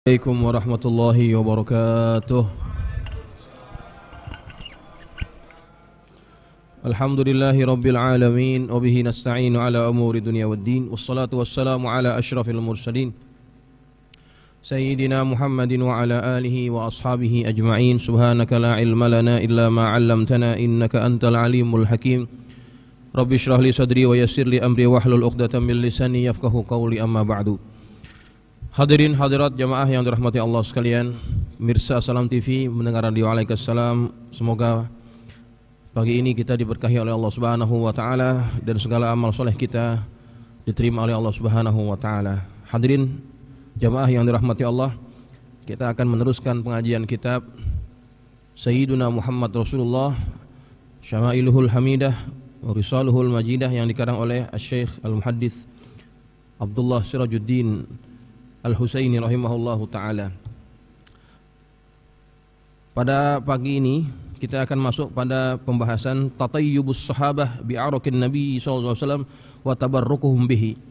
Assalamualaikum warahmatullahi wabarakatuh. Alhamdulillahi rabbil alamin wa bihi nasta'inu ala umuri dunya waddin wassalatu wassalamu ala asyrafil mursalin sayyidina Muhammadin wa ala alihi wa ashabihi ajma'in. Subhanaka la ilma lana illa ma 'allamtana innaka antal alimul hakim. Rabbi shrah li sadri wa yassir li amri wahlul 'uqdatam min lisani yafqahu qawli, amma ba'du. Hadirin hadirat jamaah yang dirahmati Allah sekalian, mirsa Salam TV, mendengar radio Waalaikumsalam. Semoga pagi ini kita diberkahi oleh Allah Subhanahu wa taala dan segala amal soleh kita diterima oleh Allah Subhanahu wa taala. Hadirin jamaah yang dirahmati Allah, kita akan meneruskan pengajian kitab Sayyiduna Muhammad Rasulullah, Syamailuhul Hamidah wa Risaluhul Majidah yang dikarang oleh Asy-Syaikh Al-Muhaddits Abdullah Sirajuddin Al-Husaini rahimahullahu ta'ala. Pada pagi ini kita akan masuk pada pembahasan tatayyubus sahabah bi'arakin Nabi sallallahu alaihi wasallam wa tabarrukuhum bihi,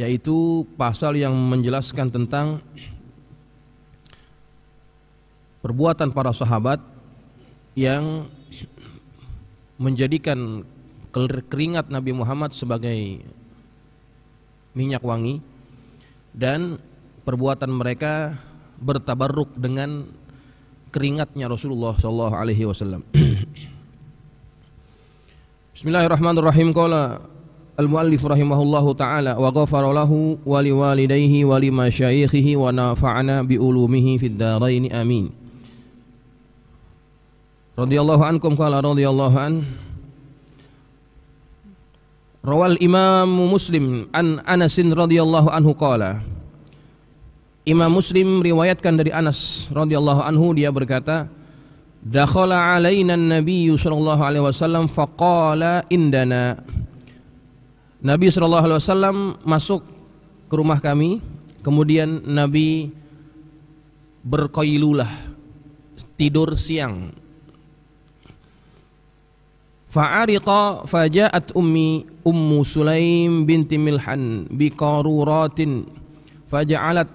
yaitu pasal yang menjelaskan tentang perbuatan para sahabat yang menjadikan keringat Nabi Muhammad sebagai minyak wangi, dan perbuatan mereka bertabarruk dengan keringatnya Rasulullah sallallahu alaihi wasallam. Bismillahirrahmanirrahim. Qala al-muallif rahimahullahu taala wa ghafara lahu wa liwalidayhi wa limasyayikhihi wa nafa'ana bi ulumihi fid dharain amin. Radhiyallahu ankum qala radhiyallahu an. Rawal Imam Muslim an Anasin radhiyallahu anhu qala. Imam Muslim riwayatkan dari Anas radhiyallahu anhu, dia berkata, dakhala alaina an-nabiy sallallahu alaihi wasallam faqala indana. Nabi sallallahu alaihi wasallam masuk ke rumah kami, kemudian Nabi berqailulah, tidur siang. Fa'ariqa faja'at ummu Sulaim binti Milhan biqaruratin faja'alat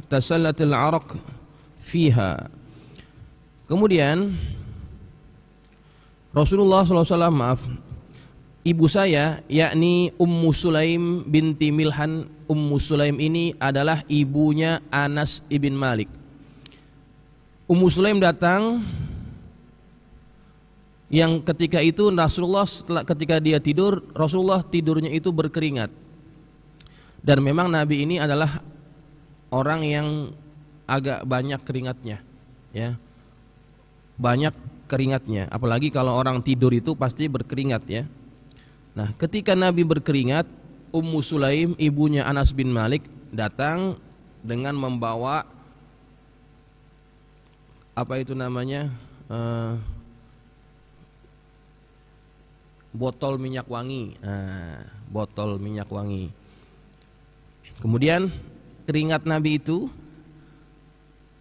tasallatil araq fiha. Kemudian Rasulullah SAW, ibu saya, yakni Ummu Sulaim binti Milhan. Ummu Sulaim ini adalah ibunya Anas ibn Malik. Ummu Sulaim datang, yang ketika itu Rasulullah ketika dia tidur, Rasulullah tidurnya itu berkeringat. Dan memang Nabi ini adalah orang yang agak banyak keringatnya, ya. Banyak keringatnya, apalagi kalau orang tidur itu pasti berkeringat, ya. Nah, ketika Nabi berkeringat, Ummu Sulaim, ibunya Anas bin Malik, datang dengan membawa apa itu namanya, botol minyak wangi, botol minyak wangi. Kemudian keringat Nabi itu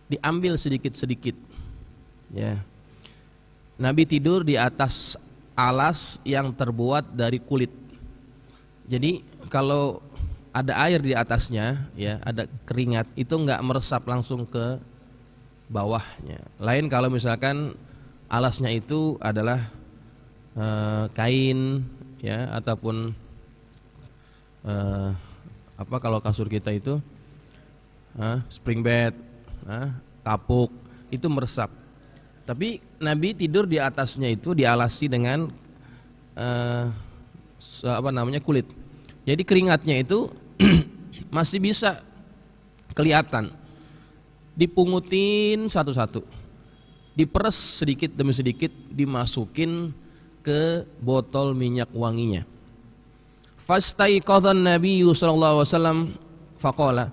diambil sedikit-sedikit, ya. Nabi tidur di atas alas yang terbuat dari kulit. Jadi kalau ada air di atasnya, ya, ada keringat, itu enggak meresap langsung ke bawahnya. Lain kalau misalkan alasnya itu adalah kain, ya, ataupun apa kalau kasur kita itu spring bed, kapuk, itu meresap. Tapi Nabi tidur di atasnya itu dialasi dengan apa namanya, kulit. Jadi keringatnya itu masih bisa kelihatan. Dipungutin satu-satu, diperes sedikit demi sedikit, dimasukin ke botol minyak wanginya. Fastaiqadhan Nabiyyu sallallahu alaihi wasallam faqala.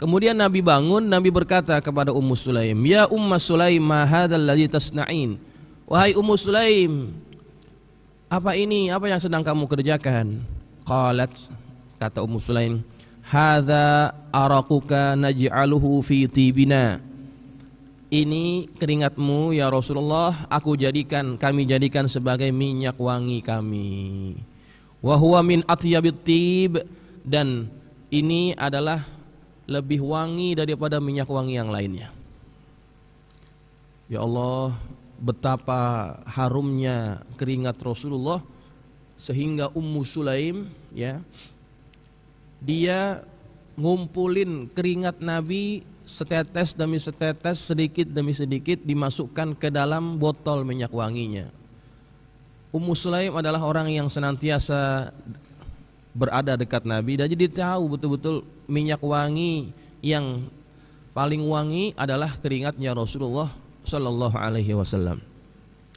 Kemudian Nabi bangun, Nabi berkata kepada Ummu Sulaim, ya Ummu Sulaim, ma hadzal ladzi tasna'in. Wahai Ummu Sulaim, apa ini, apa yang sedang kamu kerjakan? Qalat, kata Ummu Sulaim, hadza araquka naj'aluhu fi tibina. Ini keringatmu ya Rasulullah, kami jadikan sebagai minyak wangi kami. Wa huwa min atyabit tib, dan ini adalah lebih wangi daripada minyak wangi yang lainnya. Ya Allah, betapa harumnya keringat Rasulullah sehingga Ummu Sulaim, ya, dia ngumpulin keringat Nabi setetes demi setetes, sedikit demi sedikit dimasukkan ke dalam botol minyak wanginya. Ummu Sulaim adalah orang yang senantiasa berada dekat Nabi, dan jadi tahu betul-betul minyak wangi yang paling wangi adalah keringatnya Rasulullah sallallahu alaihi wasallam.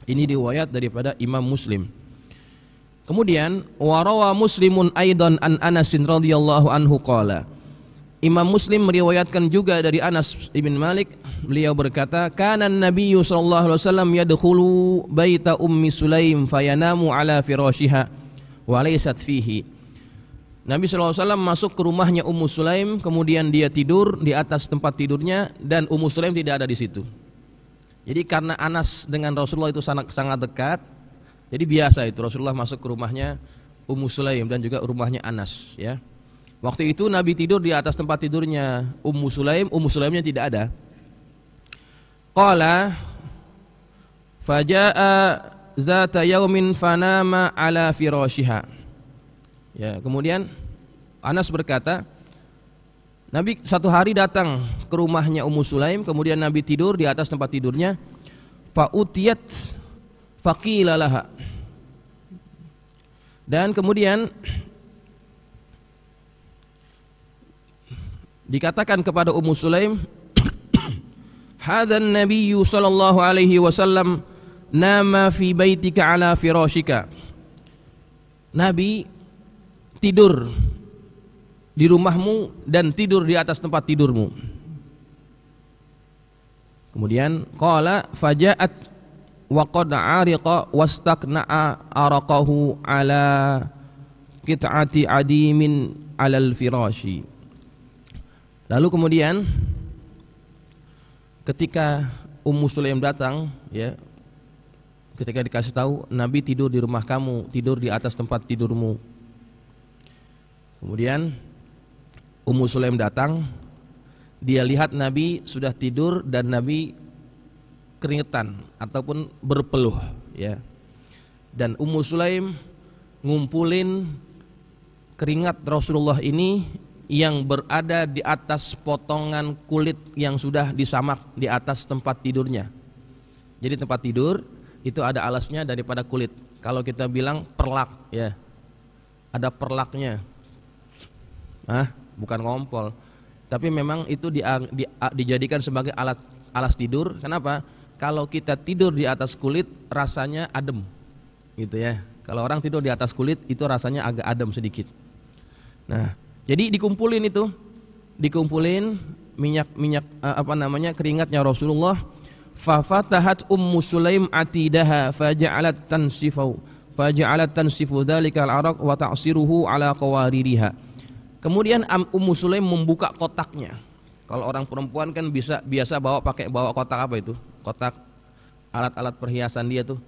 Ini riwayat daripada Imam Muslim. Kemudian warawa Muslimun aidan an Anas radhiyallahu anhu qala. Imam Muslim meriwayatkan juga dari Anas ibn Malik, beliau berkata, kana an-nabiyyu sallallahu alaihi wasallam yadkhulu baita ummi Sulaim fayanamu ala firashiha wa laysat fihi. Nabi sallallahu alaihi wasallam masuk ke rumahnya Ummu Sulaim, kemudian dia tidur di atas tempat tidurnya dan Ummu Sulaim tidak ada di situ. Jadi karena Anas dengan Rasulullah itu sangat dekat, jadi biasa itu Rasulullah masuk ke rumahnya Ummu Sulaim dan juga rumahnya Anas, ya. Waktu itu Nabi tidur di atas tempat tidurnya Ummu Sulaimnya tidak ada. Qala faja'a zata yaumin fanama ala firashiha. Ya, kemudian Anas berkata, Nabi satu hari datang ke rumahnya Ummu Sulaim, kemudian Nabi tidur di atas tempat tidurnya. Fa utiyat faqila laha. Dan kemudian dikatakan kepada Ummu Sulaim, hadzan nabiyyu sallallahu alaihi wasallam nama fi baitika ala firashika. Nabi tidur di rumahmu dan tidur di atas tempat tidurmu. Kemudian qala fajaat wa qad ariqa wastaqna'a araqahu ala qit'ati adimin alal firashi. Lalu kemudian ketika Ummu Sulaim datang, ya, ketika dikasih tahu Nabi tidur di rumah kamu, tidur di atas tempat tidurmu. Kemudian Ummu Sulaim datang, dia lihat Nabi sudah tidur dan Nabi keringetan ataupun berpeluh, ya. Dan Ummu Sulaim ngumpulin keringat Rasulullah ini yang berada di atas potongan kulit yang sudah disamak di atas tempat tidurnya. Jadi tempat tidur itu ada alasnya daripada kulit. Kalau kita bilang perlak, ya, ada perlaknya. Bukan ngompol. Tapi memang itu dijadikan sebagai alas tidur. Kenapa? Kalau kita tidur di atas kulit rasanya adem, gitu ya. Kalau orang tidur di atas kulit itu rasanya agak adem sedikit. Nah, jadi dikumpulin minyak keringatnya Rasulullah. Fa fatahat Ummu Sulaim atidaha faja'alat tansifu dzalikal araq wa ta'siruhu ala qawaririha. Kemudian Ummu Sulaim membuka kotaknya. Kalau orang perempuan kan biasa bawa kotak apa itu? Kotak alat-alat perhiasan dia tuh,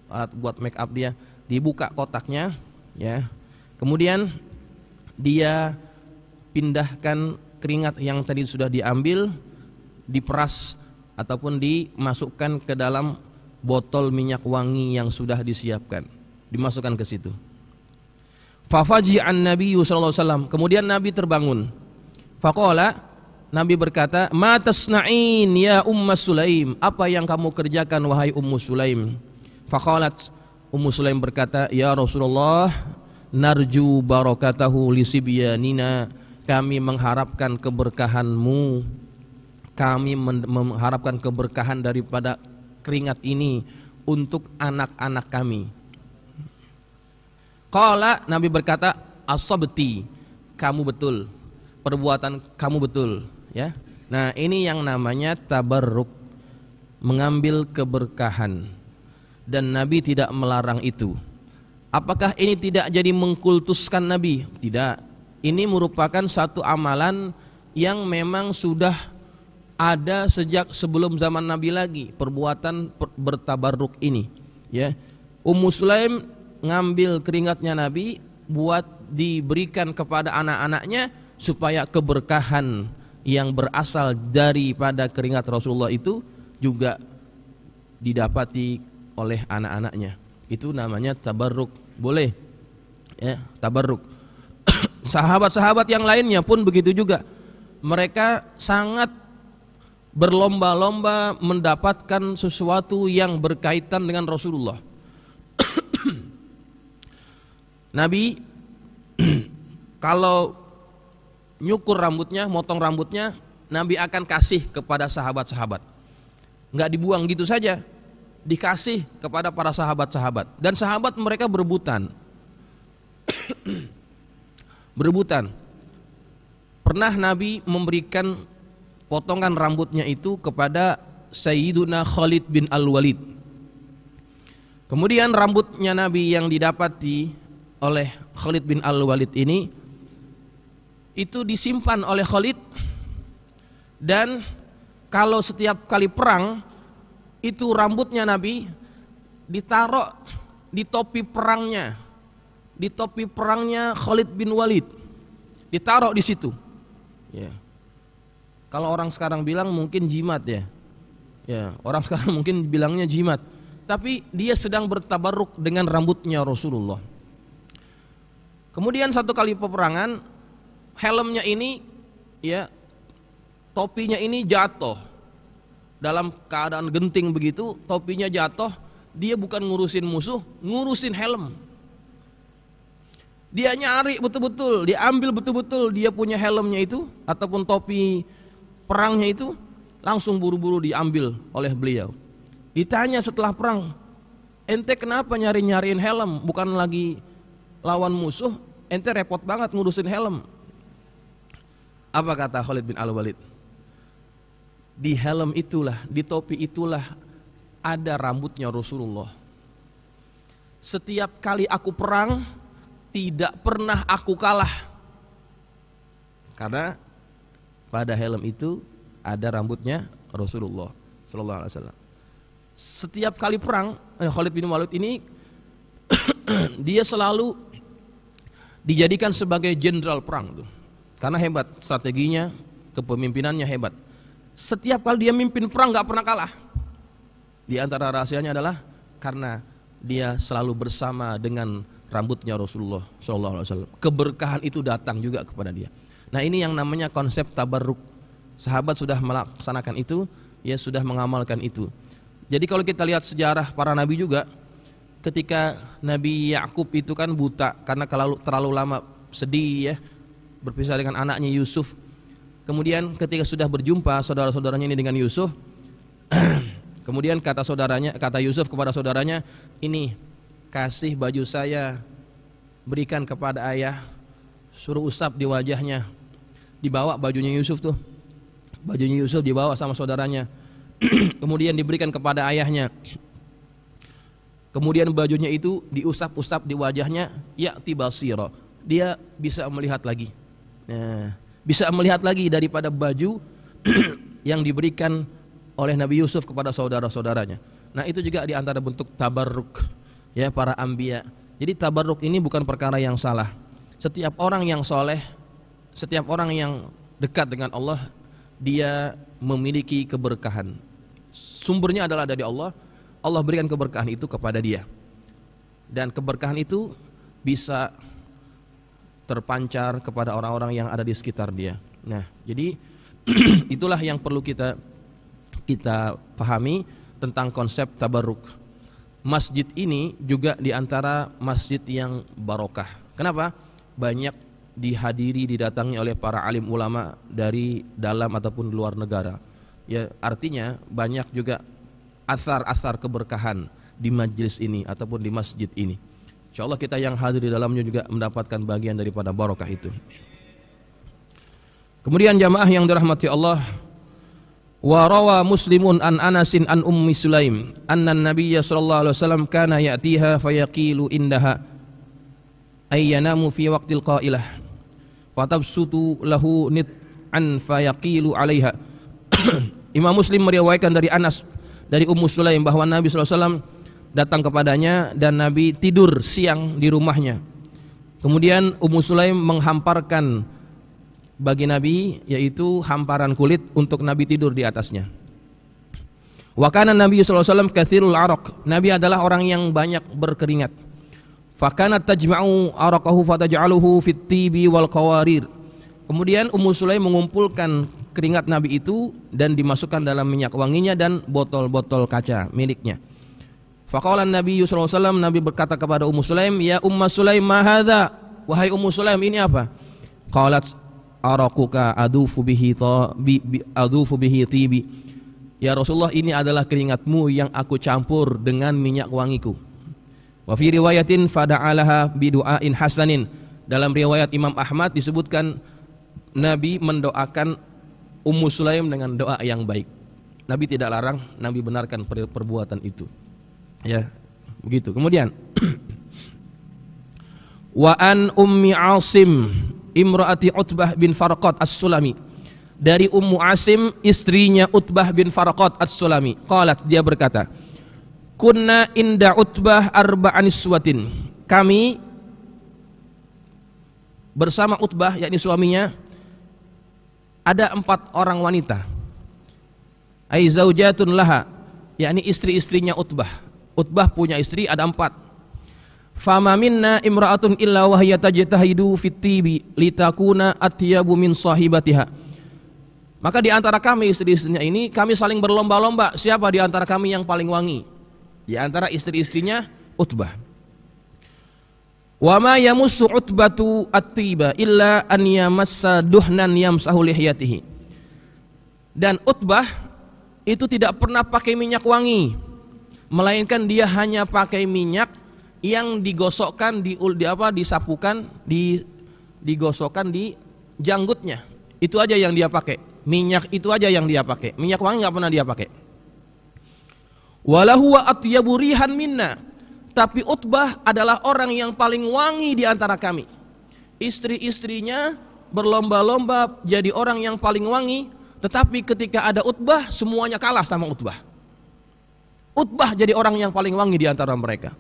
alat buat make up dia. Dibuka kotaknya, ya. Kemudian dia pindahkan keringat yang tadi sudah diambil, diperas ataupun dimasukkan ke dalam botol minyak wangi yang sudah disiapkan, dimasukkan ke situ. Fafaji'an Nabiyyu sallallahu alaihi wasallam. Kemudian Nabi terbangun. Faqala, Nabi berkata, "Ma tasna'in ya Ummu Sulaim?" Apa yang kamu kerjakan wahai Ummu Sulaim? Faqalat, Ummu Sulaim berkata, "Ya Rasulullah, narju barakatahu li sibyanina." Kami mengharapkan keberkahanmu. Kami mengharapkan keberkahan daripada keringat ini untuk anak-anak kami. Qala, Nabi berkata, "Asabti." Kamu betul. Perbuatan kamu betul, ya. Nah, ini yang namanya tabarruk, mengambil keberkahan. Dan Nabi tidak melarang itu. Apakah ini tidak jadi mengkultuskan Nabi? Tidak. Ini merupakan satu amalan yang memang sudah ada sejak sebelum zaman Nabi lagi, perbuatan bertabarruk ini, ya. Ummu Sulaim ngambil keringatnya Nabi, buat diberikan kepada anak-anaknya supaya keberkahan yang berasal daripada keringat Rasulullah itu juga didapati oleh anak-anaknya. Itu namanya tabarruk. Boleh ya, tabarruk. Sahabat-sahabat yang lainnya pun begitu juga. Mereka sangat berlomba-lomba mendapatkan sesuatu yang berkaitan dengan Rasulullah. Nabi kalau nyukur rambutnya, motong rambutnya, Nabi akan kasih kepada sahabat-sahabat. Enggak dibuang gitu saja, dikasih kepada para sahabat-sahabat. Dan sahabat mereka berebutan. Berebutan. Pernah Nabi memberikan potongan rambutnya itu kepada Sayyiduna Khalid bin Al-Walid. Kemudian rambutnya Nabi yang didapati oleh Khalid bin Al-Walid ini itu disimpan oleh Khalid, dan kalau setiap kali perang itu rambutnya Nabi ditaruh di topi perangnya, di topi perangnya Khalid bin Walid, ditaruh di situ. Ya. Kalau orang sekarang bilang mungkin jimat ya. Ya, orang sekarang mungkin bilangnya jimat. Tapi dia sedang bertabarruk dengan rambutnya Rasulullah. Kemudian satu kali peperangan, helmnya ini ya, topinya ini jatuh. Dalam keadaan genting begitu, topinya jatuh, dia bukan ngurusin musuh, ngurusin helm. Dia nyari betul-betul, dia ambil betul-betul dia punya helmnya itu ataupun topi perangnya itu, langsung buru-buru diambil oleh beliau. Ditanya setelah perang, ente kenapa nyari-nyariin helm, bukan lagi lawan musuh, ente repot banget ngurusin helm. Apa kata Khalid bin Al-Walid? Di helm itulah, di topi itulah ada rambutnya Rasulullah. Setiap kali aku perang, tidak pernah aku kalah. Karena pada helm itu ada rambutnya Rasulullah sallallahu alaihi wasallam. Setiap kali perang, Khalid bin Walid ini dia selalu dijadikan sebagai jenderal perang tuh. Karena hebat strateginya, kepemimpinannya hebat. Setiap kali dia mimpin perang nggak pernah kalah. Di antara rahasianya adalah karena dia selalu bersama dengan rambutnya Rasulullah SAW. Keberkahan itu datang juga kepada dia. Nah, ini yang namanya konsep tabarruk. Sahabat sudah melaksanakan itu, ya sudah mengamalkan itu. Jadi kalau kita lihat sejarah para nabi juga, ketika Nabi Yakub itu kan buta karena terlalu lama sedih ya, berpisah dengan anaknya Yusuf. Kemudian ketika sudah berjumpa saudara-saudaranya ini dengan Yusuf, kemudian kata Yusuf kepada saudaranya, ini kasih baju saya, berikan kepada ayah, suruh usap di wajahnya. Dibawa bajunya Yusuf tuh, bajunya Yusuf dibawa sama saudaranya. Kemudian diberikan kepada ayahnya. Kemudian bajunya itu diusap-usap di wajahnya, ya'ti basira, dia bisa melihat lagi. Nah, bisa melihat lagi daripada baju yang diberikan oleh Nabi Yusuf kepada saudara-saudaranya. Nah, itu juga di antara bentuk tabarruk ya para anbiya. Jadi tabarruk ini bukan perkara yang salah. Setiap orang yang soleh, setiap orang yang dekat dengan Allah, dia memiliki keberkahan. Sumbernya adalah dari Allah. Allah berikan keberkahan itu kepada dia. Dan keberkahan itu bisa terpancar kepada orang-orang yang ada di sekitar dia. Nah, jadi itulah yang perlu kita pahami tentang konsep tabarruk. Masjid ini juga diantara masjid yang barokah. Kenapa? Banyak dihadiri, didatangi oleh para alim ulama dari dalam ataupun luar negara. Ya, artinya banyak juga asar-asar keberkahan di majelis ini ataupun di masjid ini. Insyaallah kita yang hadir di dalamnya juga mendapatkan bagian daripada barokah itu. Kemudian jamaah yang dirahmati Allah, wa rawa Muslimun an Anasin an Ummi Sulaim anna Nabiyya sallallahu alaihi wasallam kana ya'tiha fayaqilu indaha ay yanamu fi waqtil qailah fatabsutu lahu nit'an fayaqilu 'alaiha. Imam Muslim meriwayatkan dari Anas dari Ummu Sulaim bahwa Nabi sallallahu alaihi wasallam datang kepadanya dan Nabi tidur siang di rumahnya. Kemudian Ummu Sulaim menghamparkan bagi Nabi, yaitu hamparan kulit untuk Nabi tidur di atasnya. Wa kana Nabi sallallahu alaihi wasallam katsirul araq. Nabi adalah orang yang banyak berkeringat. Fa kanat tajma'u araqahu fataj'aluhu fit tibi wal qawarir. Kemudian Ummu Sulaim mengumpulkan keringat Nabi itu dan dimasukkan dalam minyak wanginya dan botol-botol kaca miliknya. Faqala Nabi sallallahu alaihi wasallam, Nabi berkata kepada Ummu Sulaim, "Ya Ummu Sulaim, ma hadza?" Wahai Ummu Sulaim, ini apa? Qalat, "Araquka adufu bihi tibi." Ya Rasulullah, ini adalah keringatmu yang aku campur dengan minyak wangiku. Wa fi riwayatin fada'alaha bidu'ain hasanin. Dalam riwayat Imam Ahmad disebutkan Nabi mendoakan Ummu Sulaim dengan doa yang baik. Nabi tidak larang, Nabi benarkan perbuatan itu. Ya, begitu. Kemudian wa an Ummi Asim imraati Utbah bin Farqad As-Sulami, dari Ummu Asim istrinya Utbah bin Farqad As-Sulami. Qalat, dia berkata, kunna inda Utbah arba'an niswatin. Kami bersama Utbah, yakni suaminya, ada 4 orang wanita. Ai zaujatun laha, yakni istri-istrinya Utbah. Utbah punya istri ada 4. Fama minna imra'atun illa wa hiya tajtahidu fit tibi litakuna atyabu min sahibatiha. Maka di antara kami istri-istrinya ini, kami saling berlomba-lomba siapa di antara kami yang paling wangi. Di antara istri-istrinya Utbah. Wa ma yamussu Utbatu at-tiba illa an yamassa duhnan yamsahu lihyatihi. Dan Utbah itu tidak pernah pakai minyak wangi, melainkan dia hanya pakai minyak yang digosokkan disapukan, digosokkan di janggutnya. Itu aja yang dia pakai. Minyak itu aja yang dia pakai. Minyak wangi nggak pernah dia pakai. Walahu wa atyabu rihan minna. Tapi Utbah adalah orang yang paling wangi di antara kami. Istri-istrinya berlomba-lomba jadi orang yang paling wangi, tetapi ketika ada Utbah semuanya kalah sama Utbah. Utbah jadi orang yang paling wangi di antara mereka.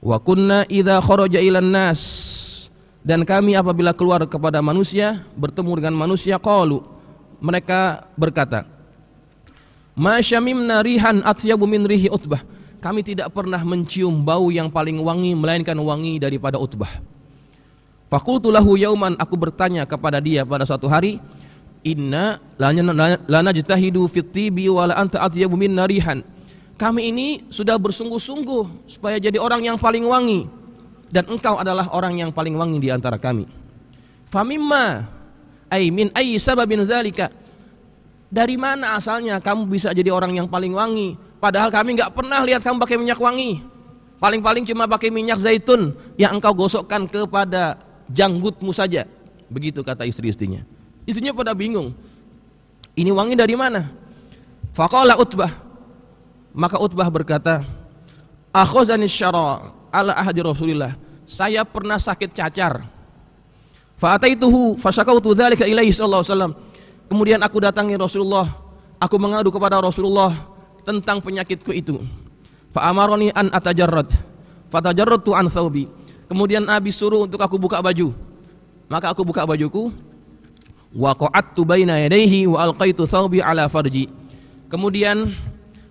Wa kunna idza kharaja ilan nas, dan kami apabila keluar kepada manusia, bertemu dengan manusia, qalu, mereka berkata, ma syamimna rihan atyabu min rihi Utbah. Kami tidak pernah mencium bau yang paling wangi melainkan wangi daripada Utbah. Faqultu lahu yauman, aku bertanya kepada dia pada suatu hari, inna la najtahidu fit tibi wa la anta atyabu minna rihan. Kami ini sudah bersungguh-sungguh supaya jadi orang yang paling wangi, dan engkau adalah orang yang paling wangi di antara kami. Famimma ay min ayyi sababin zalika. Dari mana asalnya kamu bisa jadi orang yang paling wangi? Padahal kami nggak pernah lihat kamu pakai minyak wangi. Paling-paling cuma pakai minyak zaitun yang engkau gosokkan kepada janggutmu saja. Begitu kata istri-istrinya. Istrinya pada bingung. Ini wangi dari mana? Faqala Utbah. Maka Utbah berkata, akhazani syara ala ahdi Rasulillah. Saya pernah sakit cacar. Fa ataituhu fa syakautu dzalika ilaihi sallallahu alaihi wasallam. Kemudian aku datangi Rasulullah. Aku mengadu kepada Rasulullah tentang penyakitku itu. Fa amaroni an atajarrad. Fatajarradtu an thawbi. Kemudian Nabi suruh untuk aku buka baju. Maka aku buka bajuku. Wa qa'adtu baina yadayhi wa alqaitu thawbi ala farji. Kemudian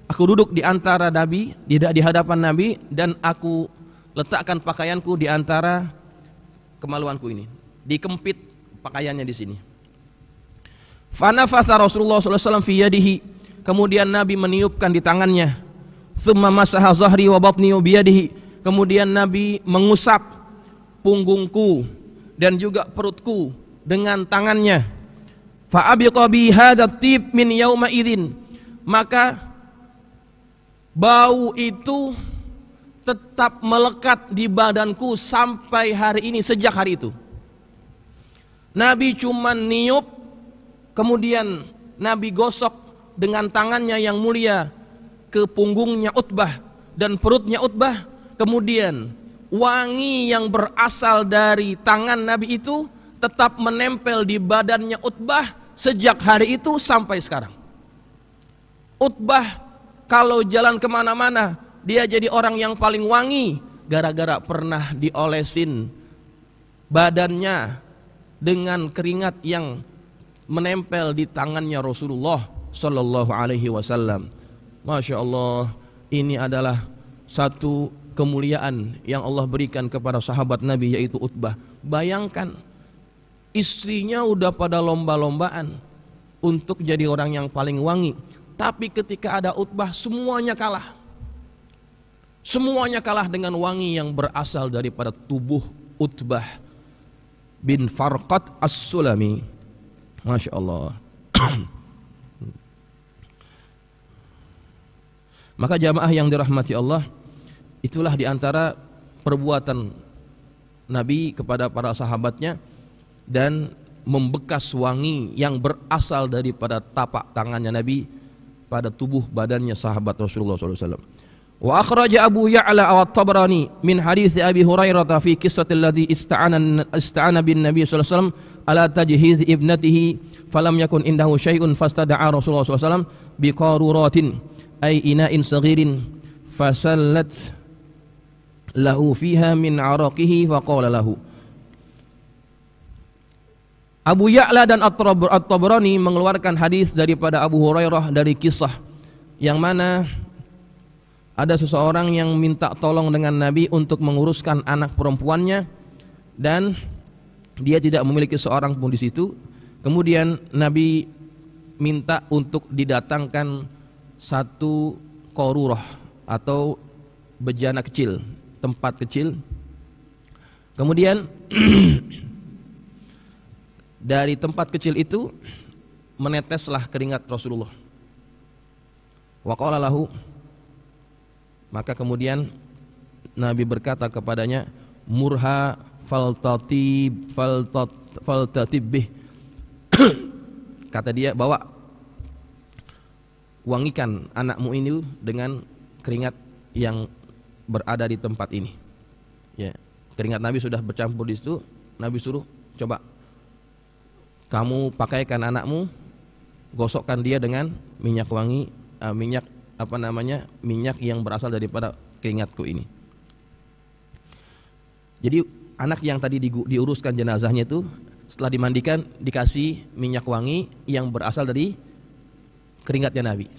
aku duduk di antara Nabi, di hadapan Nabi, dan aku letakkan pakaianku di antara kemaluanku ini. Dikempit pakaiannya di sini. Fa nafatha Rasulullah sallallahu alaihi wasallam fi yadihi. Kemudian Nabi meniupkan di tangannya. Tsumma masaha zahri wa batni bi yadihi. Kemudian Nabi mengusap punggungku dan juga perutku dengan tangannya. Fa abiqa bi hadzal tib min yauma idzin. Maka bau itu tetap melekat di badanku sampai hari ini, sejak hari itu. Nabi cuma niup, kemudian Nabi gosok dengan tangannya yang mulia ke punggungnya Utbah dan perutnya Utbah. Kemudian wangi yang berasal dari tangan Nabi itu tetap menempel di badannya Utbah sejak hari itu sampai sekarang. Utbah kalau jalan kemana-mana dia jadi orang yang paling wangi gara-gara pernah diolesin badannya dengan keringat yang menempel di tangannya Rasulullah sallallahu alaihi wasallam. Masya Allah, ini adalah satu kemuliaan yang Allah berikan kepada sahabat Nabi, yaitu Utbah. Bayangkan, istrinya udah pada lomba-lombaan untuk jadi orang yang paling wangi, tapi ketika ada Utbah semuanya kalah. Semuanya kalah dengan wangi yang berasal daripada tubuh Utbah bin Farqat As-Sulami. Masya Allah. Maka jamaah yang dirahmati Allah, itulah diantara perbuatan Nabi kepada para sahabatnya, dan membekas wangi yang berasal daripada tapak tangannya Nabi pada tubuh badannya sahabat Rasulullah SAW. Wa akhraja Abu Ya'la at-Tabrani min hadits Abi Hurairah fi qissatil ladzi ista'ana bin Nabi sallallahu alaihi wasallam ala tajhiz ibnatihi falam yakun indahu syai'un fastada'a Rasulullah sallallahu alaihi wasallam biqaruratin ay ina'in saghirin fasallat lahu fiha min araqihi faqala lahu. Abu Ya'la dan At-Tabrani mengeluarkan hadis daripada Abu Hurairah dari kisah yang mana ada seseorang yang minta tolong dengan Nabi untuk menguruskan anak perempuannya, dan dia tidak memiliki seorang pun di situ. Kemudian Nabi minta untuk didatangkan satu qarurah atau bejana kecil, tempat kecil. Kemudian dari tempat kecil itu meneteslah keringat Rasulullah. Wa qala lahu, maka kemudian Nabi berkata kepadanya, murha faltatib bih. Kata dia, bawa, wangikan anakmu ini dengan keringat yang berada di tempat ini. Ya, keringat Nabi sudah bercampur di situ. Nabi suruh, coba kamu pakaikan anakmu, gosokkan dia dengan minyak wangi, minyak yang berasal daripada keringatku ini. Jadi anak yang tadi diuruskan jenazahnya itu setelah dimandikan dikasih minyak wangi yang berasal dari keringatnya Nabi.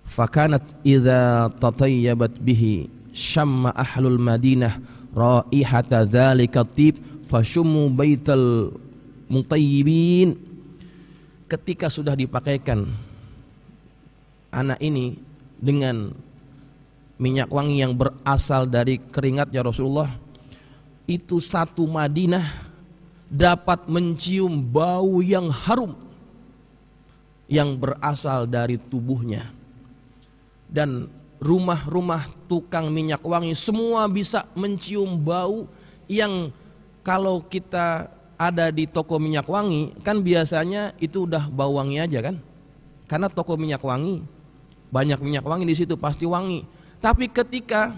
Fakanat idza tatayyabat bihi syamma ahlul Madinah raihata dzalika tib fashummu baital mutayyibin. Ketika sudah dipakaikan anak ini dengan minyak wangi yang berasal dari keringatnya Rasulullah, itu satu Madinah dapat mencium bau yang harum yang berasal dari tubuhnya, dan rumah-rumah tukang minyak wangi semua bisa mencium bau yang kalau kita ada di toko minyak wangi kan biasanya itu udah bau wangi aja kan, karena toko minyak wangi banyak minyak wangi di situ pasti wangi. Tapi ketika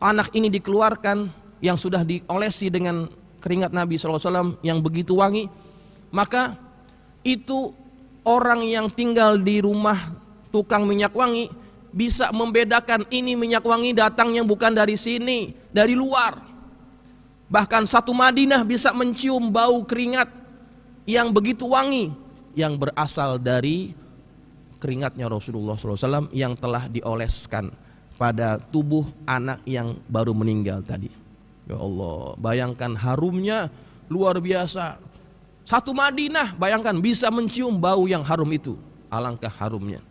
anak ini dikeluarkan yang sudah diolesi dengan keringat Nabi SAW yang begitu wangi, maka itu orang yang tinggal di rumah tukang minyak wangi bisa membedakan ini minyak wangi datangnya bukan dari sini, dari luar. Bahkan satu Madinah bisa mencium bau keringat yang begitu wangi yang berasal dari keringatnya Rasulullah SAW yang telah dioleskan pada tubuh anak yang baru meninggal tadi. Ya Allah, bayangkan harumnya luar biasa. Satu Madinah bayangkan bisa mencium bau yang harum itu. Alangkah harumnya.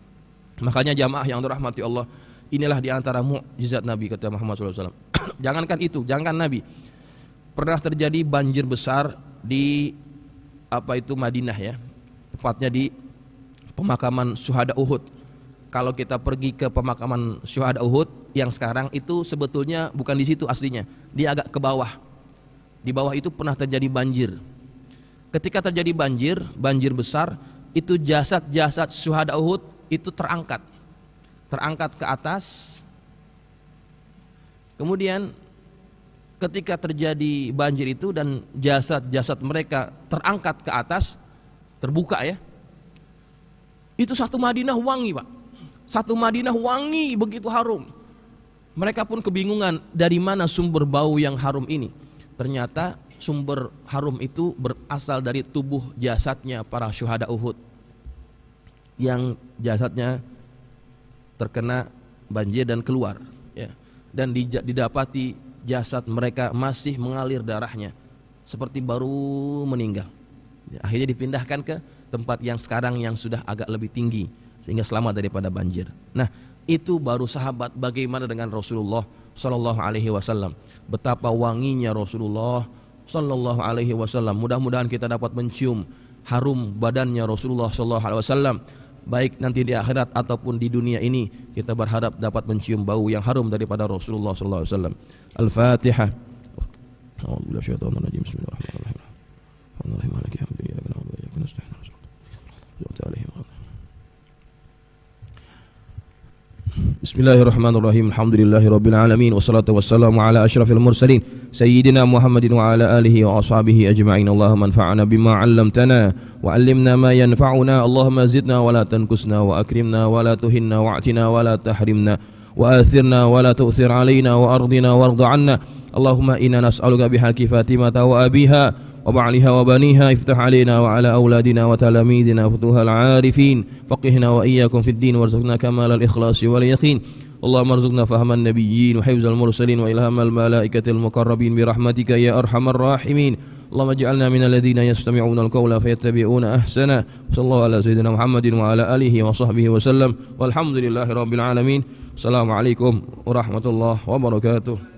Makanya jamaah yang dirahmati Allah, inilah diantara mukjizat Nabi kata Muhammad SAW. Jangankan itu, jangan Nabi. Pernah terjadi banjir besar di Madinah ya. Tepatnya di pemakaman syuhada Uhud. Kalau kita pergi ke pemakaman syuhada Uhud yang sekarang itu sebetulnya bukan di situ aslinya, dia agak ke bawah. Di bawah itu pernah terjadi banjir. Ketika terjadi banjir besar, itu jasad-jasad syuhada Uhud itu terangkat ke atas. Kemudian ketika terjadi banjir itu dan jasad-jasad mereka terangkat ke atas, terbuka ya. Itu satu Madinah wangi, Pak. Satu Madinah wangi begitu harum. Mereka pun kebingungan dari mana sumber bau yang harum ini. Ternyata sumber harum itu berasal dari tubuh jasadnya para syuhada Uhud yang jasadnya terkena banjir dan keluar, ya. Dan didapati jasad mereka masih mengalir darahnya seperti baru meninggal. Akhirnya dipindahkan ke tempat yang sekarang yang sudah agak lebih tinggi sehingga selamat daripada banjir. Nah, itu baru sahabat. Bagaimana dengan Rasulullah sallallahu alaihi wasallam? Betapa wanginya Rasulullah sallallahu alaihi wasallam. Mudah-mudahan kita dapat mencium harum badannya Rasulullah sallallahu alaihi wasallam, baik nanti di akhirat ataupun di dunia ini. Kita berharap dapat mencium bau yang harum daripada Rasulullah sallallahu alaihi wasallam. Al-Fatihah. A'udzubillahi minasyaitonir rajim. Bismillahirrahmanirrahim. Bismillahirrahmanirrahim. Alhamdulillahirabbil alamin wassalatu wassalamu ala asyrafil mursalin sayyidina Muhammadin wa ala alihi wa ashabihi ajma'in. Allahumma anfa'na bima 'allamtana wa 'allimna ma yanfa'una. Allahumma zidna wa la tanqusna wa akrimna wa la tuhinna wa'tina wa la tahrimna wa athirna wa la tu'thir 'alaina wa ardina warda 'anna. Allahumma inna nas'aluka bihaqi Fatimah wa abiha وبعلها وبنيها افتح علينا وعلى أولادنا وتلاميذنا فتوح العارفين فقهنا وإياكم في الدين وارزقنا كمال الإخلاص واليقين. اللهم ارزقنا فهم النبيين وحفظ المرسلين وإلهام الملائكة المقربين برحمتك يا أرحم الراحمين. اللهم اجعلنا من الذين يستمعون القول فيتبعون أحسنه. صلى الله على سيدنا محمد وعلى آله وصحبه وسلم والحمد لله رب العالمين. السلام عليكم ورحمة الله وبركاته.